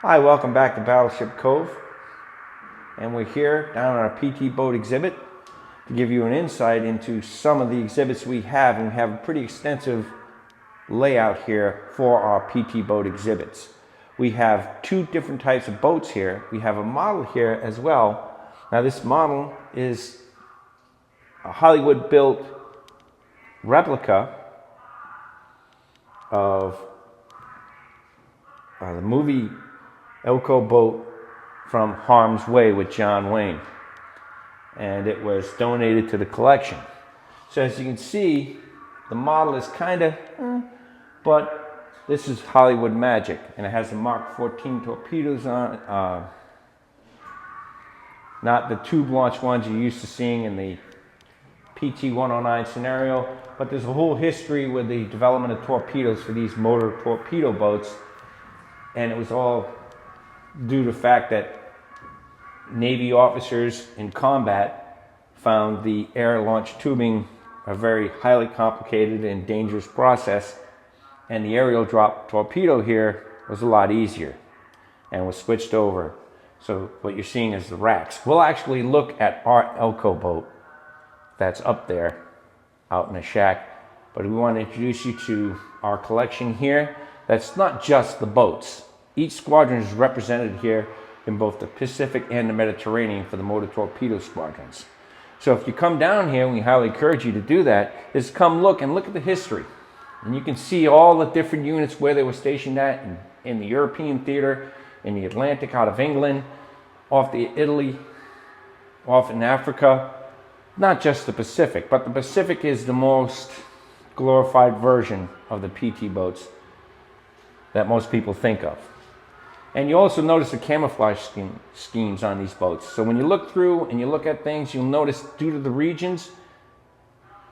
Hi, welcome back to Battleship Cove, and we're here down on our PT boat exhibit to give you an insight into some of the exhibits we have, and we have a pretty extensive layout here for our PT boat exhibits. We have two different types of boats here. We have a model here as well. Now this model is a Hollywood built replica of the movie Elko boat from Harm's Way with John Wayne, and it was donated to the collection. So as you can see, the model is kind of but this is Hollywood magic, and it has the Mark 14 torpedoes on it, not the tube launch ones you're used to seeing in the PT 109 scenario, but there's a whole history with the development of torpedoes for these motor torpedo boats, and it was all due to the fact that Navy officers in combat found the air launch tubing a very highly complicated and dangerous process, and the aerial drop torpedo here was a lot easier and was switched over. So what you're seeing is the racks. We'll actually look at our Elko boat that's up there out in a shack, but we want to introduce you to our collection here. That's not just the boats. Each squadron is represented here in both the Pacific and the Mediterranean for the motor torpedo squadrons. So if you come down here, and we highly encourage you to do that, is come look at the history. And you can see all the different units where they were stationed at in the European theater, in the Atlantic out of England, off the Italy, off in Africa. Not just the Pacific, but the Pacific is the most glorified version of the PT boats that most people think of. And you also notice the camouflage schemes on these boats. So when you look through and you look at things, you'll notice due to the regions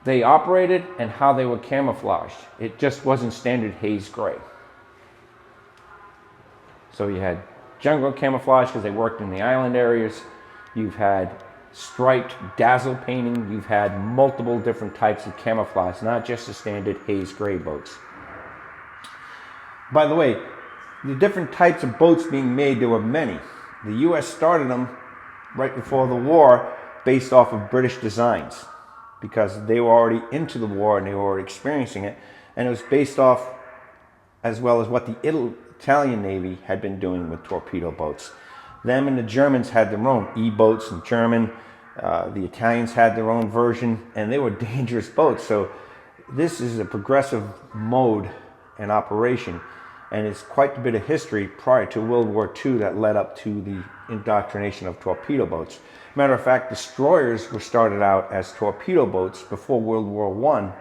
they operated and how they were camouflaged. It just wasn't standard haze gray. So you had jungle camouflage because they worked in the island areas. You've had striped dazzle painting. You've had multiple different types of camouflage, not just the standard haze gray boats. By the way, the different types of boats being made, there were many. The US started them right before the war based off of British designs because they were already into the war and they were already experiencing it, and it was based off as well as what the Italian Navy had been doing with torpedo boats. Them and the Germans had their own E-boats in German. The Italians had their own version, and they were dangerous boats. So this is a progressive mode and operation. And it's quite a bit of history prior to World War II that led up to the indoctrination of torpedo boats. Matter of fact, destroyers were started out as torpedo boats before World War I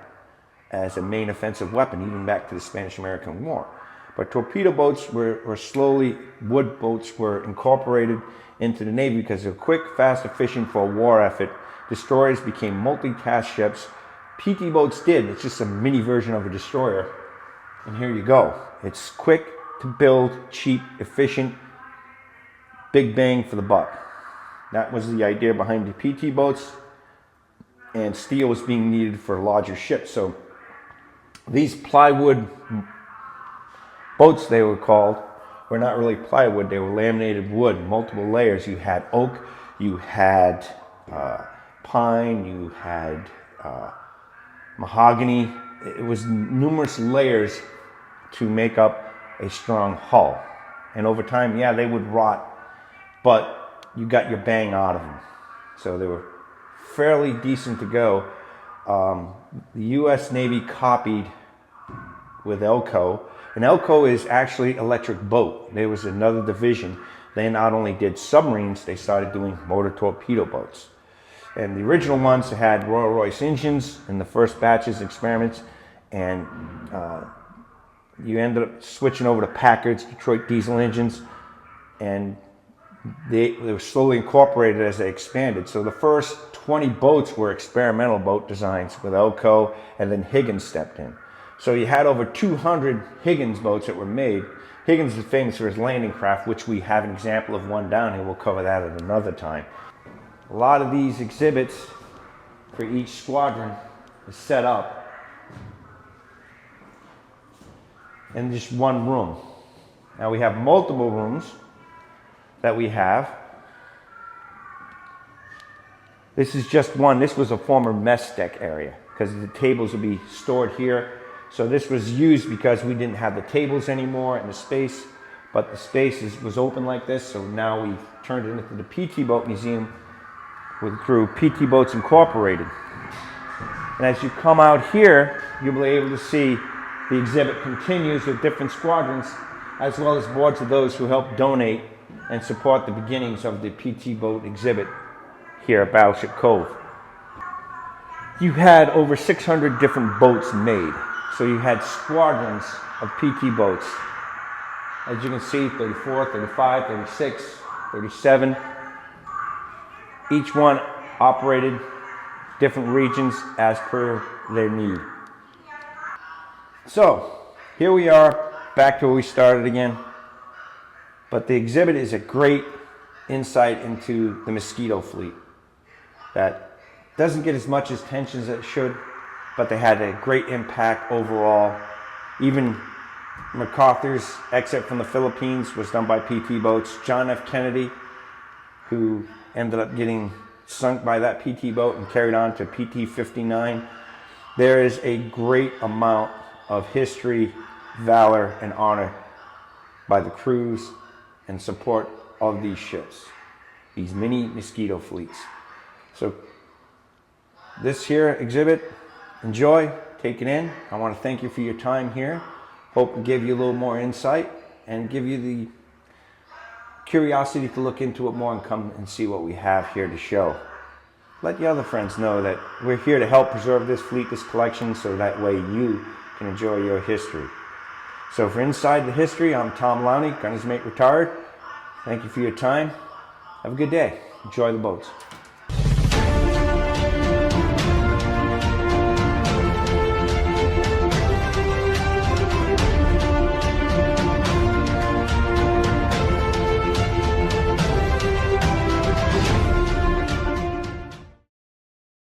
as a main offensive weapon, even back to the Spanish-American War. But torpedo boats were slowly, wood boats were incorporated into the Navy because they're quick, fast, efficient for a war effort. Destroyers became multi-task ships. PT boats did. It's just a mini version of a destroyer. And here you go. It's quick to build, cheap, efficient, big bang for the buck. That was the idea behind the PT boats, and steel was being needed for larger ships. So these plywood boats, they were called, were not really plywood. They were laminated wood, multiple layers. You had oak, you had pine, you had mahogany. It was numerous layers to make up a strong hull. And over time, yeah, they would rot, but you got your bang out of them. So they were fairly decent to go. The US Navy copied with Elko, and Elko is actually electric boat. There was another division. They not only did submarines, they started doing motor torpedo boats. And the original ones had Royal Royce engines in the first batches experiments, and you ended up switching over to Packard's Detroit diesel engines, and they were slowly incorporated as they expanded. So the first 20 boats were experimental boat designs with Elko, and then Higgins stepped in. So you had over 200 Higgins boats that were made. Higgins is famous for his landing craft, which we have an example of one down here. We'll cover that at another time. A lot of these exhibits for each squadron is set up in just one room. Now we have multiple rooms that we have. This is just one. This was a former mess deck area because the tables would be stored here. So this was used because we didn't have the tables anymore and the space, but the space was open like this. So now we've turned it into the PT Boat Museum with the crew, PT Boats Incorporated. And as you come out here, you'll be able to see the exhibit continues with different squadrons, as well as boards of those who helped donate and support the beginnings of the PT Boat exhibit here at Battleship Cove. You had over 600 different boats made. So you had squadrons of PT boats. As you can see, 34, 35, 36, 37. Each one operated different regions as per their need. So here we are, back to where we started again. But the exhibit is a great insight into the Mosquito fleet that doesn't get as much attention as it should, but they had a great impact overall. Even MacArthur's exit from the Philippines was done by PT boats. John F. Kennedy, who ended up getting sunk by that PT boat and carried on to PT-59. There is a great amount of history, valor, and honor by the crews and support of these ships, these mini Mosquito fleets. So this here exhibit, enjoy, take it in. I want to thank you for your time here. Hope to give you a little more insight and give you the curiosity to look into it more and come and see what we have here to show. Let the other friends know that we're here to help preserve this fleet, this collection, so that way you can enjoy your history. So for Inside the History, I'm Tom Lowney, Gunner's Mate Retired. Thank you for your time. Have a good day. Enjoy the boats.